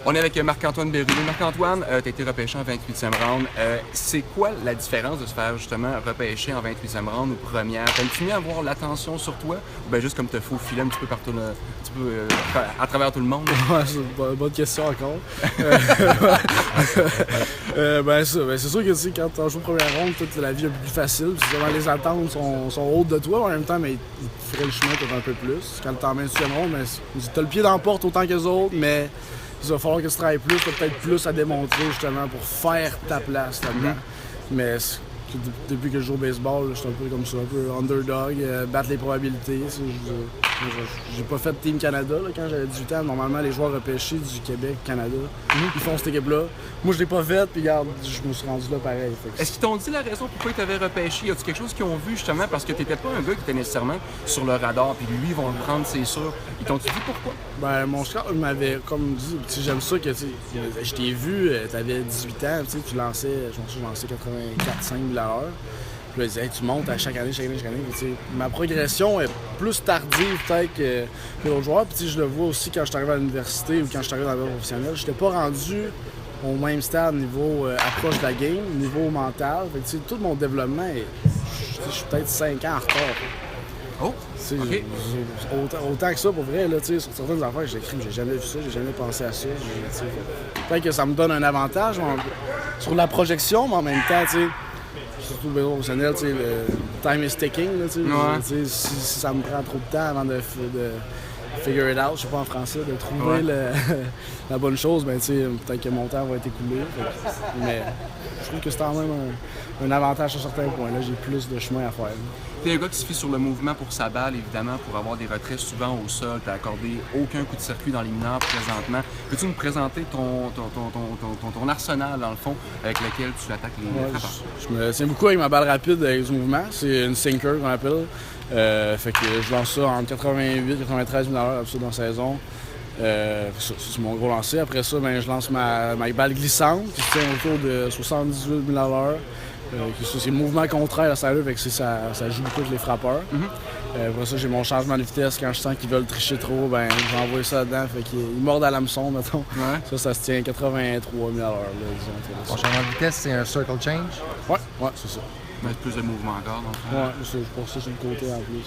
On est avec Marc-Antoine Bérubé. Marc-Antoine, tu as été repêché en 28e round. C'est quoi la différence de se faire justement repêcher en 28e round ou première? T'as-tu mis à avoir l'attention sur toi ou bien juste comme te faufiler un petit peu partout, à travers tout le monde? Ouais, c'est une bonne question encore. C'est sûr que quand tu joues première ronde, toute la vie est plus facile. Souvent, les attentes sont hautes de toi, en même temps, mais ils te feraient le chemin peut-être un peu plus. Quand tu es en 28e ronde, tu as le pied dans la porte autant que les autres, mais il va falloir que tu travailles plus, tu as peut-être plus à démontrer justement pour faire ta place là-dedans. Mais depuis que je joue au baseball, je suis un peu comme ça, un peu underdog, battre les probabilités. J'ai pas fait Team Canada là, quand j'avais 18 ans. Normalement, les joueurs repêchés du Québec, Canada, ils font cette équipe-là. Moi, je l'ai pas faite, puis regarde, je me suis rendu là pareil. Est-ce qu'ils t'ont dit la raison pourquoi ils t'avaient repêché? Y a-tu quelque chose qu'ils ont vu justement? Parce que t'étais pas un gars qui était nécessairement sur le radar, puis lui, ils vont le prendre, c'est sûr. Ils t'ont dit pourquoi? Ben, mon scout m'avait comme dit, j'aime ça que je t'ai vu, t'avais 18 ans, tu lançais, je pense que je lançais 84-5 000 à l'heure. Puis là, il disait, hey, tu montes à chaque année. Puis, ma progression est plus tardive peut-être que l'autre joueur. Puis je le vois aussi quand je suis arrivé à l'université ou quand je suis arrivé dans la vie professionnelle. Je n'étais pas rendu au même stade niveau approche de la game, niveau mental. Fait que, tout mon développement, je suis peut-être 5 ans en retard. Oh! Okay. Autant que ça, pour vrai, là, sur certaines affaires, j'ai jamais vu ça, j'ai jamais pensé à ça. Peut-être que ça me donne un avantage sur la projection, mais en même temps, surtout le baseball professionnel, le time is ticking. Là, si ça me prend trop de temps avant de figure it out, je sais pas en français, de trouver la bonne chose, ben, peut-être que mon temps va être écoulé. Mais je trouve que c'est quand même un avantage sur certains points. Là, j'ai plus de chemin à faire. T'es un gars qui se fie sur le mouvement pour sa balle, évidemment, pour avoir des retraits souvent au sol. T'as accordé aucun coup de circuit dans les mineurs présentement. Peux-tu nous présenter ton arsenal, dans le fond, avec lequel tu attaques les frappeurs? Je me tiens beaucoup avec ma balle rapide avec ce mouvement. C'est une sinker qu'on appelle. Fait que je lance ça entre 88 et 93 000 à l'heure dans la saison. C'est mon gros lancer. Après ça, je lance ma balle glissante qui se tient autour de 78 000 à l'heure. C'est le mouvement contraire à ça, fait que ça joue beaucoup avec les frappeurs. Après ça, j'ai mon changement de vitesse. Quand je sens qu'ils veulent tricher trop, j'envoie ça dedans. Fait qu'ils mordent à l'hameçon, mettons. Ouais. Ça se tient 83 000 à l'heure. Ton changement de vitesse, c'est un circle change? Ouais, c'est ça. Mais plus de mouvement encore, donc. Ouais, je pense que c'est sur le côté en plus.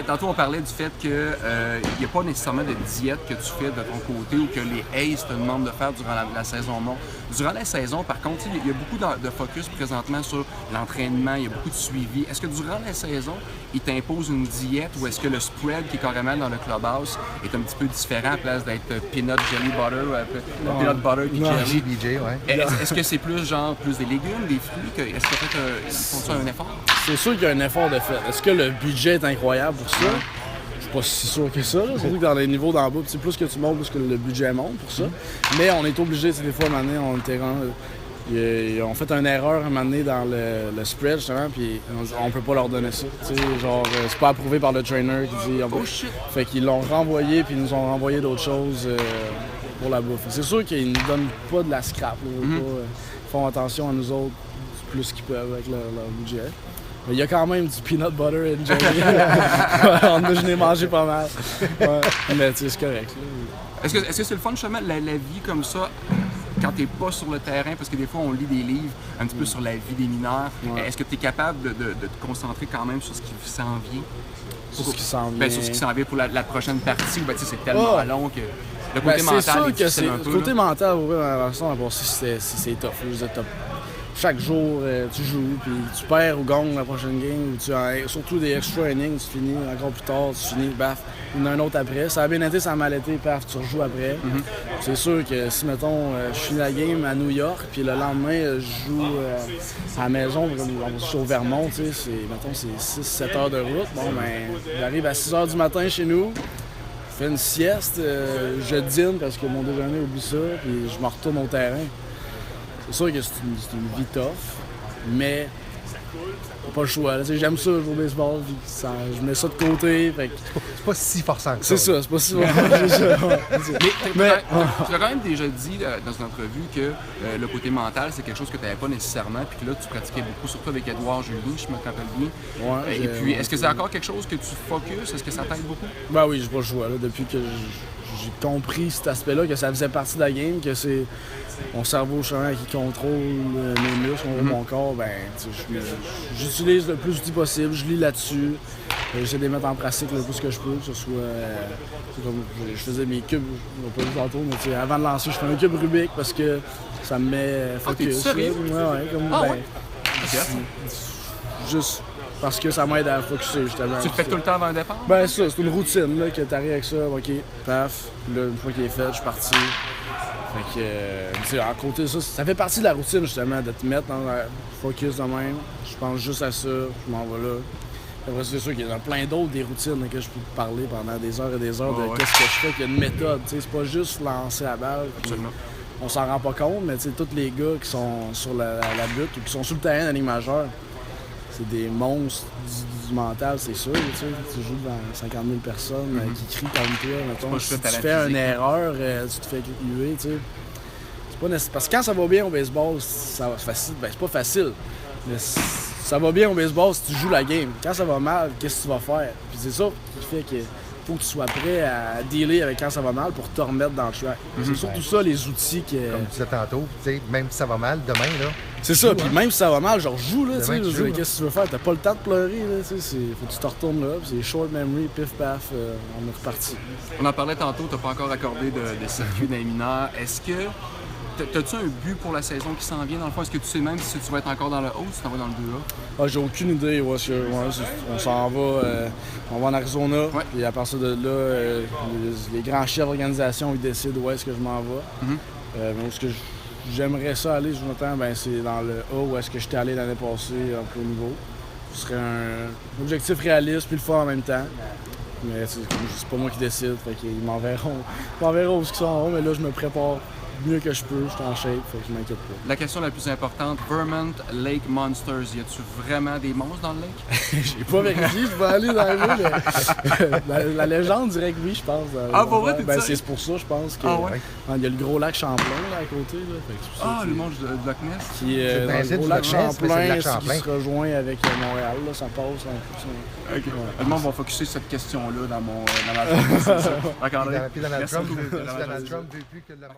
Tantôt, on parlait du fait qu'il n'y a pas nécessairement de diète que tu fais de ton côté ou que les A's te demandent de faire durant la saison morte. Durant la saison, par contre, il y a beaucoup de focus présentement sur l'entraînement, il y a beaucoup de suivi. Est-ce que durant la saison, ils t'imposent une diète ou est-ce que le spread qui est carrément dans le clubhouse est un petit peu différent à place d'être peanut jelly butter, peanut butter puis jelly? BJ, ouais. Est-ce que c'est plus des légumes, des fruits? Est-ce que ils font un effort? C'est sûr qu'il y a un effort de fait. Est-ce que le budget est incroyable pour ça? Je suis pas si sûr que ça. Là. Surtout que dans les niveaux d'en bas, plus que tu montes, plus que le budget monte pour ça. Mais on est obligé, des fois, à un moment donné, on fait une erreur à un moment donné dans le spread, justement, puis on peut pas leur donner ça. C'est pas approuvé par le trainer qui dit... Oh shit! Fait qu'ils l'ont renvoyé, puis ils nous ont renvoyé d'autres choses pour la bouffe. C'est sûr qu'ils nous donnent pas de la scrap. Ils font attention à nous autres plus qu'ils peuvent avec leur budget. Mais il y a quand même du peanut butter and jelly. Je n'ai mangé pas mal. Ouais. Mais c'est correct. Est-ce que c'est le fun, justement, la vie comme ça, quand t'es pas sur le terrain? Parce que des fois, on lit des livres un petit peu sur la vie des mineurs. Ouais. Est-ce que tu es capable de te concentrer quand même sur ce qui s'en vient? Sur ce qui s'en vient. Sur ce qui s'en vient pour la prochaine partie. C'est tellement long que... Le côté mental c'est sûr est difficile que un peu. Le côté mental, c'est tough. Chaque jour, tu joues, puis tu perds ou gagnes la prochaine game, ou surtout des extra innings, tu finis encore plus tard, tu finis, baf, il y en a un autre après. Ça a bien été, ça a mal été, paf, tu rejoues après. C'est sûr que si, mettons, je finis la game à New York, puis le lendemain, je joue à la maison, je suis au Vermont, c'est 6-7 heures de route. Bon, j'arrive à 6 heures du matin chez nous, je fais une sieste, je dîne parce que mon déjeuner oublie ça, puis je me retourne au terrain. C'est sûr que c'est une vie tough, mais pas le choix. Là. J'aime ça jouer au baseball, je mets ça de côté. C'est pas si forçant que ça. C'est ça, c'est pas si forçant. Mais tu as quand même déjà dit dans une entrevue que le côté mental, c'est quelque chose que tu n'avais pas nécessairement, puis que là, tu pratiquais beaucoup, surtout avec Edouard Julie, je me rappelle bien. Ouais, et puis, est-ce que c'est encore quelque chose que tu focuses? Est-ce que ça t'aide beaucoup? Ben oui, j'ai pas le choix. Là, depuis que j'ai compris cet aspect-là, que ça faisait partie de la game, que c'est mon cerveau justement qui contrôle mes muscles, mon corps. Ben, j'utilise le plus d'outils possible, je lis là-dessus. J'essaie de les mettre en pratique le plus que je peux, que ce soit comme je faisais mes cubes, on va pas dire tantôt, mais avant de lancer, je fais un cube Rubik parce que ça me met focus. Sérieux? Ouais, comme juste parce que ça m'aide à focusser justement. Tu le fais tout le temps avant le départ? Ben ça, c'est une routine là, que t'arrives avec ça, ok, paf, là, une fois qu'il est fait, je suis parti. Fait que, à côté de ça, ça fait partie de la routine justement, de te mettre dans le focus de même. Je pense juste à ça, je m'en vais là. Après, c'est sûr qu'il y en a plein d'autres des routines que je peux te parler pendant des heures et des heures de qu'est-ce que je fais, qu'il y a une méthode. C'est pas juste lancer la balle. On s'en rend pas compte, mais tous les gars qui sont sur la butte ou qui sont sur le terrain de la Ligue majeure, c'est des monstres du mental, c'est sûr. Tu joues devant 50 000 personnes qui crient comme toi. Mettons, si tu fais une erreur, tu te fais huer. C'est pas nécessaire. Parce que quand ça va bien au baseball, c'est facile. Ben, c'est pas facile. Mais ça va bien au baseball si tu joues la game. Quand ça va mal, qu'est-ce que tu vas faire? Puis c'est ça qui fait que faut que tu sois prêt à dealer avec quand ça va mal pour te remettre dans le track. C'est surtout ça, les outils qui... Comme tu disais tantôt, même si ça va mal, demain, là... C'est ça, puis même si ça va mal, genre joue, là, qu'est-ce que tu veux faire? T'as pas le temps de pleurer, là, faut que tu te retournes là, puis c'est short memory, pif paf, on est reparti. On en parlait tantôt, t'as pas encore accordé de circuit dans les mineurs. Est-ce que... T'as-tu un but pour la saison qui s'en vient dans le fond? Est-ce que tu sais même si tu vas être encore dans le haut ou si tu t'en vas dans le 2A? J'ai aucune idée. On s'en va, on va en Arizona. Puis à partir de là, les grands chefs d'organisation ils décident où est-ce que je m'en vais. Mais où est-ce que j'aimerais ça aller, je m'attends, c'est dans le A où est-ce que j'étais allé l'année passée en plus haut niveau. Ce serait un objectif réaliste puis le fun en même temps. Mais c'est pas moi qui décide, fait qu'ils m'enverront où ils sont, mais là je me prépare mieux que je peux, je suis en shape, fait que je m'inquiète pas. La question la plus importante, Vermont Lake Monsters, y a-tu vraiment des monstres dans le lake? J'ai pas vérifié, je vais aller dans le mais la légende dirait que oui, je pense. Pour vrai, c'est pour ça, je pense que il y a le gros lac Champlain là, à côté. Là, fait que le monstre de Loch Ness? Qui est le gros lac Champlain, qui se rejoint avec Montréal, là, ça passe un peu. OK. Le monde va focusser sur cette question-là dans ma journée. Puis Donald Trump veut plus que le